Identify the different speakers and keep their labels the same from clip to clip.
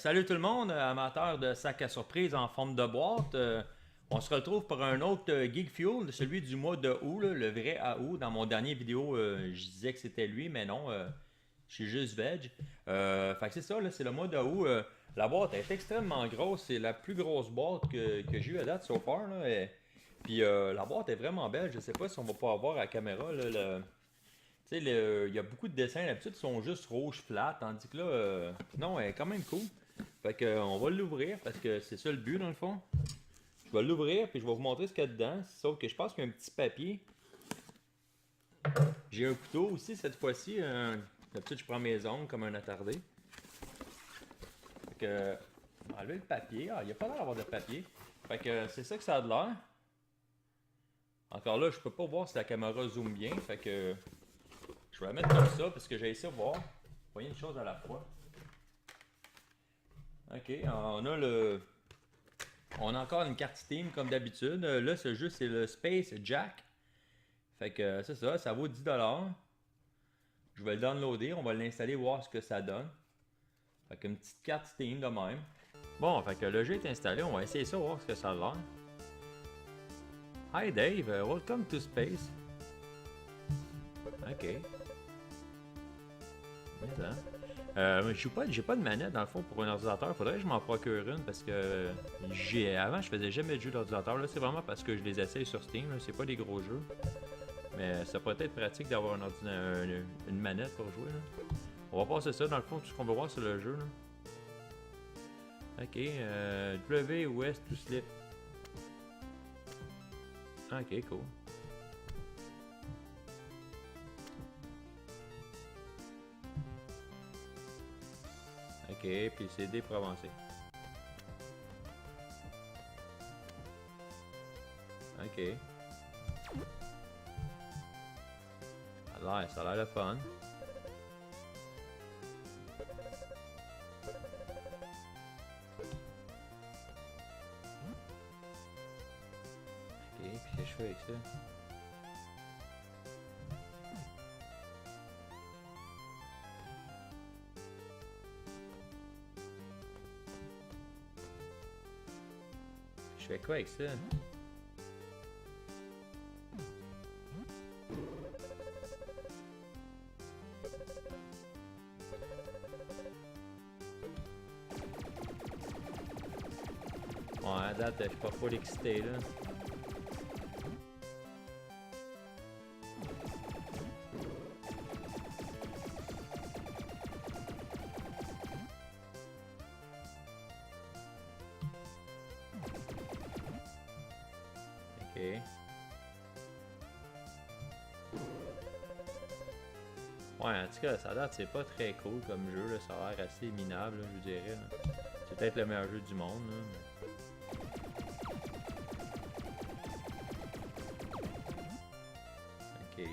Speaker 1: Salut tout le monde, amateurs de sacs à surprise en forme de boîte. On se retrouve pour un autre Geek Fuel, celui du mois de août, là, le vrai à août. Dans mon dernier vidéo, je disais que c'était lui, mais non, je suis juste veg. Fait que c'est ça, là, c'est le mois de août. La boîte est extrêmement grosse, c'est la plus grosse boîte que j'ai eu à date so far. Là, puis la boîte est vraiment belle, je sais pas si on va pouvoir voir à la caméra. Là, tu sais, il y a beaucoup de dessins, d'habitude, ils sont juste rouge flat, tandis que là, non, elle est quand même cool. Fait que, on va l'ouvrir parce que c'est ça le but dans le fond. Je vais l'ouvrir puis je vais vous montrer ce qu'il y a dedans. Sauf que je pense qu'il y a un petit papier. J'ai un couteau aussi cette fois-ci. D'habitude, je prends mes ongles comme un attardé. Fait que, on va enlever le papier. Ah, il n'y a pas l'air d'avoir de papier. Fait que c'est ça que ça a de l'air. Encore là, je peux pas voir si la caméra zoome bien. Fait que je vais la mettre comme ça parce que j'ai essayé de voir. Voyez une chose à la fois. Ok, on a encore une carte Steam comme d'habitude. Là, ce jeu, c'est le Space Jack. Fait que c'est ça, ça vaut 10$. Je vais le downloader, on va l'installer, voir ce que ça donne. Fait qu'une petite carte Steam de même. Bon, fait que le jeu est installé, on va essayer ça, voir ce que ça a l'air. Hi Dave, welcome to Space. Ok. Mais hein. J'ai pas de manette dans le fond pour un ordinateur. Faudrait que je m'en procure une parce que avant je faisais jamais de jeux d'ordinateur. Là c'est vraiment parce que je les essaye sur Steam. C'est pas des gros jeux. Mais ça pourrait être pratique d'avoir une manette pour jouer. Là. On va passer ça dans le fond, tout ce qu'on veut voir sur le jeu. Là. Ok, W West to Slip. Ok, cool. Ok, puis c'est D pour avancer. Ok. Ça a l'air le fun. Ok, puis qu'est-ce que je fais avec ça? Je fais quoi avec ça? Ouais, à date, je suis pas full excité là. Ok. Ouais, en tout cas, ça date, c'est pas très cool comme jeu, là. Ça a l'air assez minable, là, je dirais. Là. C'est peut-être le meilleur jeu du monde, là, mais... Ok, ben...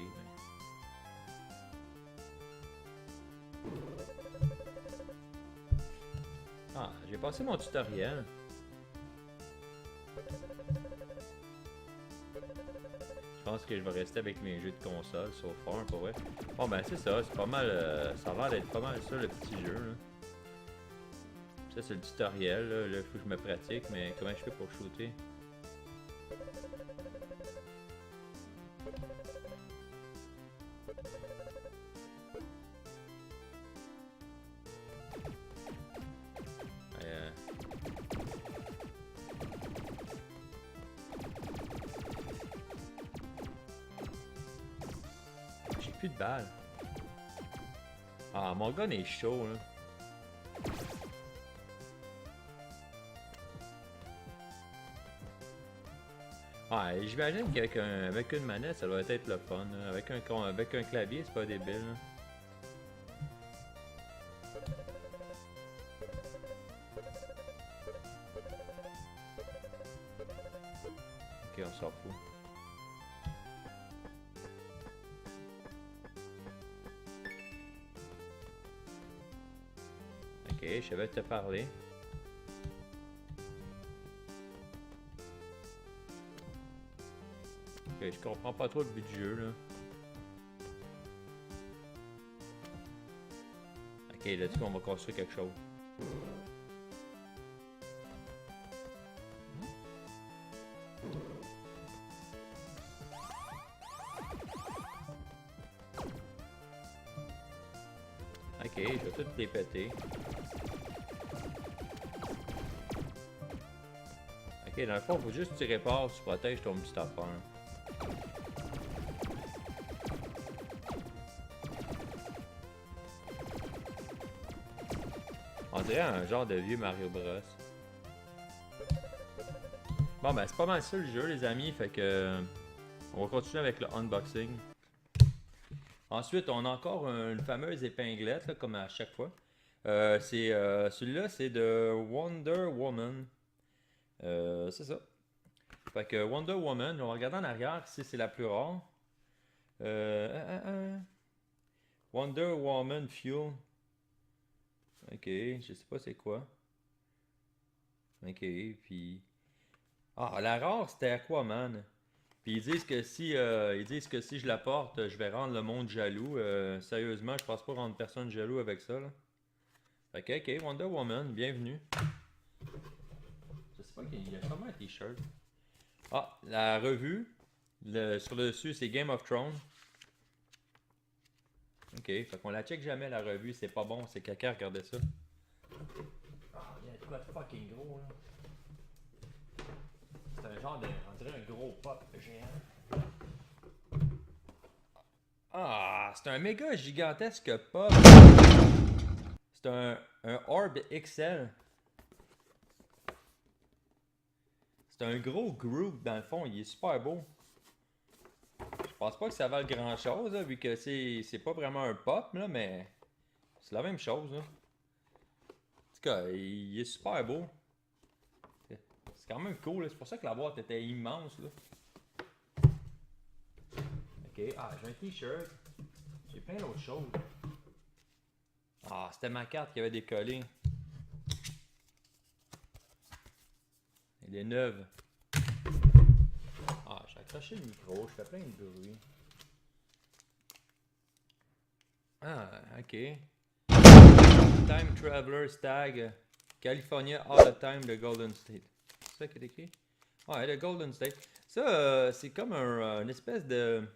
Speaker 1: Ah, j'ai passé mon tutoriel. Je pense que je vais rester avec mes jeux de console, so far, pour vrai. Bon, ben c'est ça, c'est pas mal, ça a l'air d'être pas mal ça, le petit jeu, là. Ça, c'est le tutoriel, là, il faut que je me pratique, mais comment je fais pour shooter? Euh... J'ai plus de balles. Ah, mon gun est chaud, là. Ouais, j'imagine qu'avec une manette, ça doit être le fun. Là. Avec un clavier, c'est pas débile. Là. Ok, on s'en fout. Ok, je vais te parler. Ok, je comprends pas trop le but du jeu là. Ok, là-dessus on va construire quelque chose. je vais tout les péter. Ok, dans le fond, faut juste que tu répares, tu protèges ton petit affaire. On dirait un genre de vieux Mario Bros. Bon ben c'est pas mal ça le jeu les amis, fait que on va continuer avec le unboxing. Ensuite on a encore une fameuse épinglette là, comme à chaque fois. Celui-là c'est de Wonder Woman. C'est ça. Fait que Wonder Woman, on va regarder en arrière si c'est la plus rare. Wonder Woman Fuel. Ok, je sais pas c'est quoi. Ok, puis... Ah, la rare, c'était Aquaman. Puis ils disent que si je la porte, je vais rendre le monde jaloux. Sérieusement, je pense pas rendre personne jaloux avec ça, là. Fait que, ok, Wonder Woman, bienvenue. Je sais pas qu'il y a sûrement un t-shirt. Ah, la revue. Sur le dessus, c'est Game of Thrones. Ok, fait qu'on la check jamais la revue, c'est pas bon, c'est caca, regardez ça. Ah, il y a de quoi de fucking gros, là. C'est un genre de. On dirait un gros pop géant. Ah, c'est un méga gigantesque pop. C'est un Orb XL. C'est un gros Groot dans le fond, il est super beau. Je pense pas que ça vale grand chose, là, vu que c'est pas vraiment un pop, là, mais c'est la même chose. Là. En tout cas, il est super beau. C'est quand même cool, là. C'est pour ça que la boîte était immense. Là. Ok, ah, j'ai un t-shirt. J'ai plein d'autres choses. Ah, c'était ma carte qui avait décollé. Elle est neuve. Ah, j'ai accroché le micro, je fais plein de bruit. Ah, ok. Time Traveler Stag. California All the Time de Golden State. C'est ça qui est écrit? Ouais, le Golden State. Ça, c'est comme une espèce de.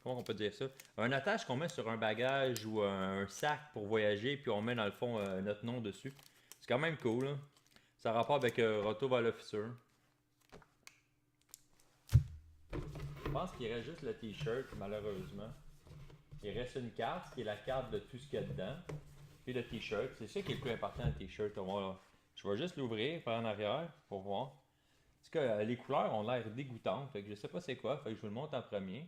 Speaker 1: Comment on peut dire ça? Un attache qu'on met sur un bagage ou un sac pour voyager, puis on met dans le fond notre nom dessus. C'est quand même cool, hein? Ça a rapport avec Retour vers le futur. Je pense qu'il reste juste le t-shirt, malheureusement. Il reste une carte, qui est la carte de tout ce qu'il y a dedans. Puis le t-shirt. C'est ça qui est le plus important, le t-shirt. Je vais juste l'ouvrir par en arrière pour voir. En tout cas, les couleurs ont l'air dégoûtantes. Fait que je sais pas c'est quoi. Fait que je vous le montre en premier.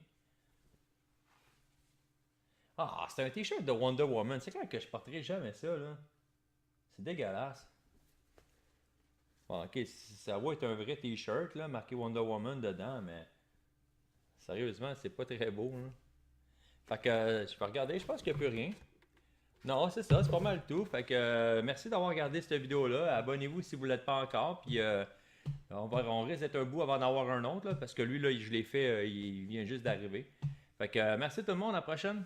Speaker 1: Ah, c'est un t-shirt de Wonder Woman. C'est clair que je porterai jamais ça, là. C'est dégueulasse. Bon, ok, ça va être un vrai t-shirt, là, marqué Wonder Woman dedans, mais sérieusement, c'est pas très beau, là. Fait que, je peux regarder, je pense qu'il n'y a plus rien. Non, c'est ça, c'est pas mal tout. Fait que, merci d'avoir regardé cette vidéo-là. Abonnez-vous si vous ne l'êtes pas encore, puis on risque d'être un bout avant d'avoir un autre, là, parce que lui, là, je l'ai fait, il vient juste d'arriver. Fait que, merci tout le monde, à la prochaine.